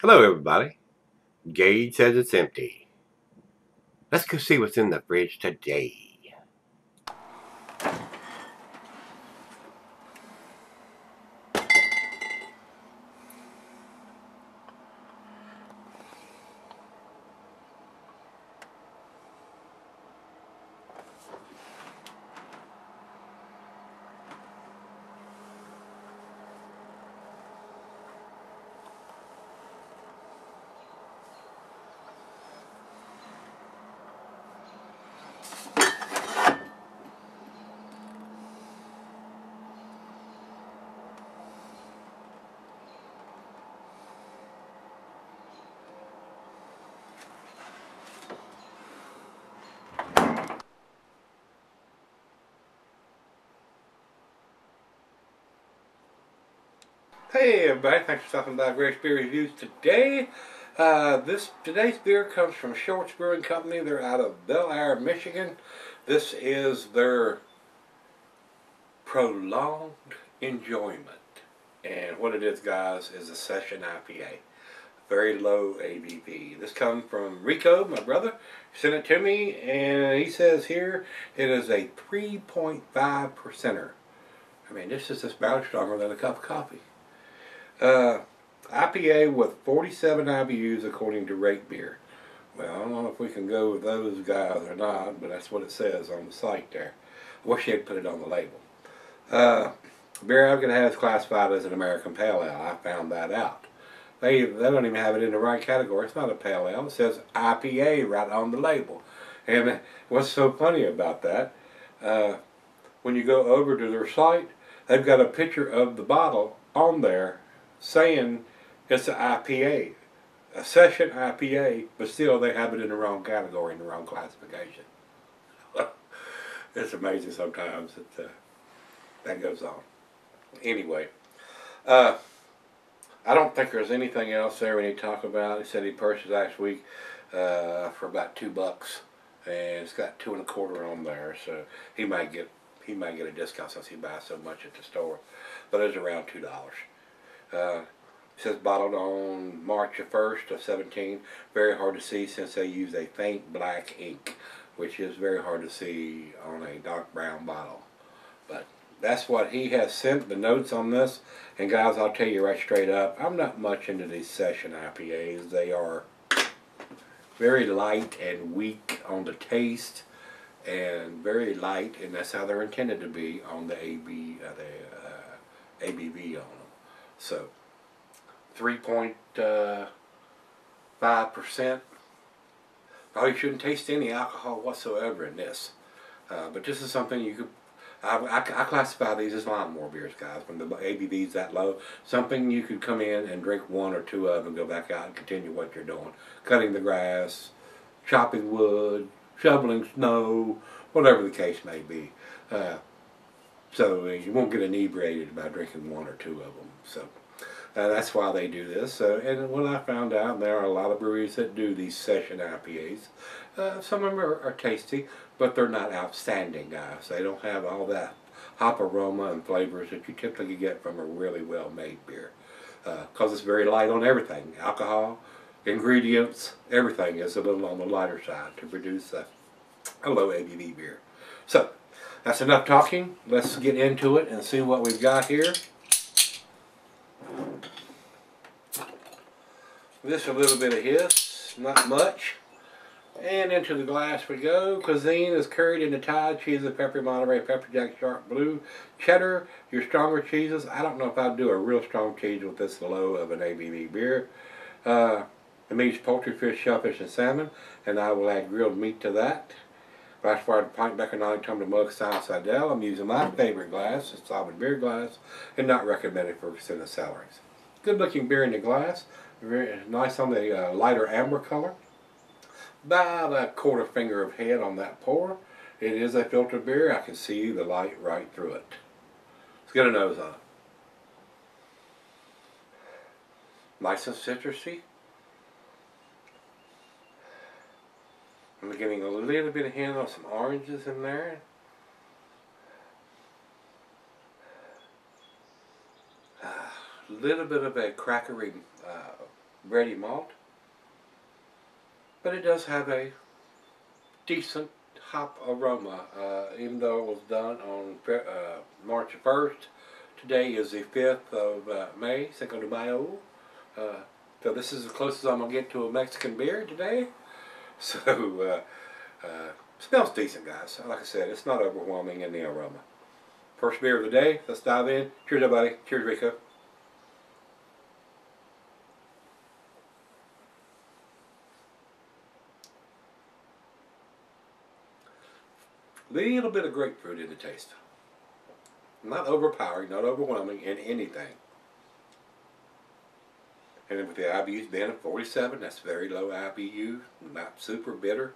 Hello, everybody. Gage says it's empty. Let's go see what's in the fridge today. Hey everybody, thanks for stopping by Gregsbeerreviews today. Today's beer comes from Shorts Brewing Company. They're out of Bel Air, Michigan. This is their Prolonged Enjoyment. And what it is, guys, is a session IPA. Very low ABV. This comes from Rico, my brother. He sent it to me, and he says here it is a 3.5%er. I mean, this is just barely stronger than a cup of coffee. IPA with 47 IBUs according to Rate Beer. Well, I don't know if we can go with those guys or not, but that's what it says on the site there. I wish they'd put it on the label. Beer I'm going to have is classified as an American Pale Ale. I found that out. They don't even have it in the right category. It's not a Pale Ale. It says IPA right on the label. And what's so funny about that, when you go over to their site, they've got a picture of the bottle on there saying it's an IPA, a session IPA, but still they have it in the wrong category, in the wrong classification. It's amazing sometimes that that goes on. Anyway, I don't think there's anything else there we need to talk about. He said he purchased last week for about $2, and it's got 2 1/4 on there, so he might get a discount since he buys so much at the store, but it's around $2. It says bottled on March 1st of 17. Very hard to see since they use a faint black ink, which is very hard to see on a dark brown bottle. But that's what he has sent, the notes on this. And guys, I'll tell you right straight up, I'm not much into these session IPAs. They are very light and weak on the taste, and very light, and that's how they're intended to be on the ABV on them. So 3.5%. Probably shouldn't taste any alcohol whatsoever in this. But this is something you could, I classify these as lawnmower beers, guys. When the ABV is that low, something you could come in and drink 1 or 2 of and go back out and continue what you're doing. Cutting the grass, chopping wood, shoveling snow, whatever the case may be. So you won't get inebriated by drinking 1 or 2 of them. So that's why they do this. And when I found out, there are a lot of breweries that do these session IPAs. Some of them are tasty, but they're not outstanding, guys. They don't have all that hop aroma and flavors that you typically get from a really well-made beer. Because it's very light on everything. Alcohol, ingredients, everything is a little on the lighter side to produce a low ABV beer. So, that's enough talking. Let's get into it and see what we've got here. This a little bit of hiss, not much. And into the glass we go. Cuisine is curried in the Tide, cheese of pepper, Monterey, pepper jack, sharp blue, cheddar, your stronger cheeses. I don't know if I'd do a real strong cheese with this low of an ABV beer. It means poultry, fish, shellfish, and salmon, and I will add grilled meat to that. Glass fired pint, Beckenheim, tumbler mug, style Sidel. I'm using my favorite glass, a solid beer glass, and not recommended for extended salaries. Good looking beer in the glass, very nice on the lighter amber color. About a 1/4 finger of head on that pour. It is a filtered beer. I can see the light right through it. Let's get a nose on it. Nice and citrusy. I'm getting a little bit of hint of some oranges in there. A little bit of a crackery bready malt, but it does have a decent hop aroma, even though it was done on March 1st. Today is the 5th of May, Cinco de Mayo. So this is as close as I'm going to get to a Mexican beer today. So, smells decent, guys. Like I said, it's not overwhelming in the aroma. First beer of the day. Let's dive in. Cheers, everybody. Cheers, Rico. Little bit of grapefruit in the taste. Not overpowering, not overwhelming in anything. And with the IBUs being at 47, that's very low IBU, not super bitter.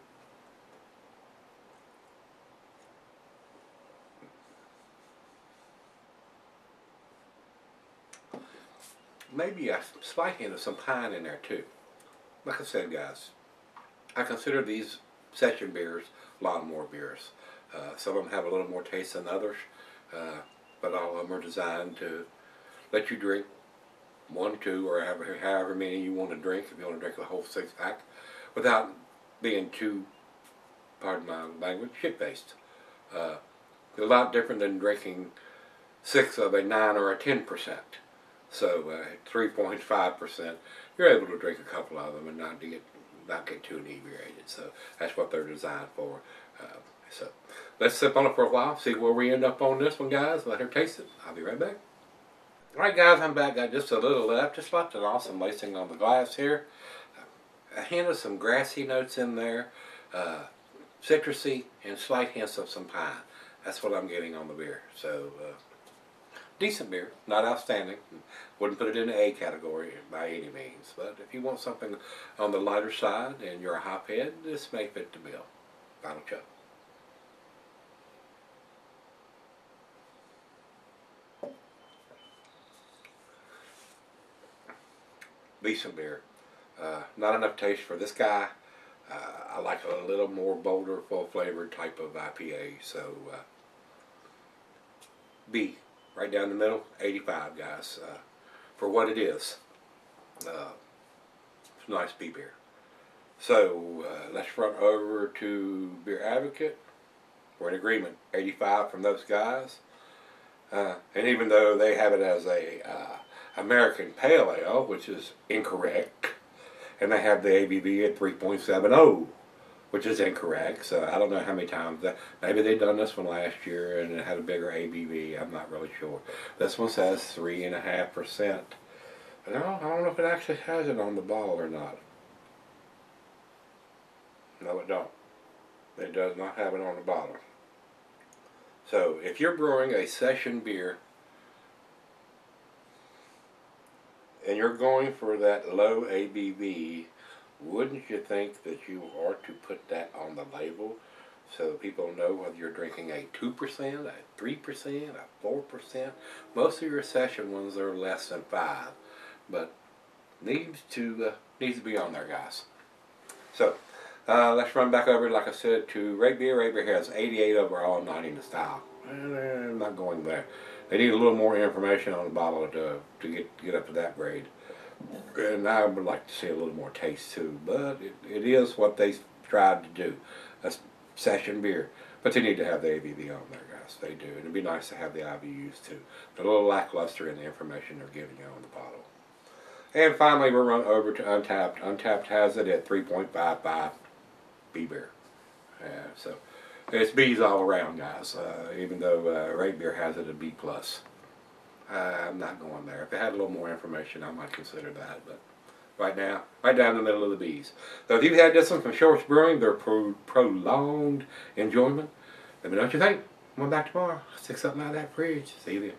Maybe a slight hint of some pine in there too. Like I said, guys, I consider these session beers lawnmower beers. Some of them have a little more taste than others, but all of them are designed to let you drink 1, 2, or however many you want to drink, if you want to drink a whole 6-pack, without being too, pardon my language, shit-faced. A lot different than drinking 6 of a 9 or a 10%. So 3.5%, you're able to drink a couple of them and not get too inebriated. So that's what they're designed for. So let's sip on it for a while, see where we end up on this one, guys. Let her taste it. I'll be right back. Alright, guys, I'm back. Got just a little left. Just left an awesome lacing on the glass here. A hint of some grassy notes in there, citrusy, and slight hints of some pine. That's what I'm getting on the beer. So, decent beer, not outstanding. Wouldn't put it in the A category by any means. But if you want something on the lighter side and you're a hophead, this may fit the bill. Final chug. Decent beer. Not enough taste for this guy. I like a little more bolder, full flavored type of IPA. So, B. Right down the middle, 85, guys, for what it is. It's a nice B beer. So let's run over to Beer Advocate. We're in agreement, 85 from those guys. And even though they have it as a American Pale Ale, which is incorrect, and they have the ABV at 3.70, which is incorrect. So I don't know how many times maybe they done this one last year and it had a bigger ABV. I'm not really sure. This one says 3.5%. I don't know if it actually has it on the bottle or not. No, it don't. It does not have it on the bottle. So if you're brewing a session beer and you're going for that low ABV, wouldn't you think that you ought to put that on the label so people know whether you're drinking a 2%, a 3%, a 4%? Most of your session ones are less than 5, but needs to be on there, guys. So let's run back over, like I said, to Gregsbeer. Gregsbeer has 88 overall, 90 in the style. I'm not going there. They need a little more information on the bottle to get up to that grade. And I would like to see a little more taste too, but it is what they tried to do, a session beer. But they need to have the ABV on there, guys. They do. And it'd be nice to have the IBUs too. They're a little lackluster in the information they're giving you on the bottle. And finally, we'll run over to Untapped. Untapped has it at 3.55 B beer. So it's B's all around, guys. Even though Gregsbeer has it a B+. I'm not going there. If it had a little more information, I might consider that. But right now, right down the middle of the B's. So if you've had this one from Shorts Brewing, their prolonged enjoyment, let me know what you think. I'm back tomorrow. Stick something out of that fridge. See you then.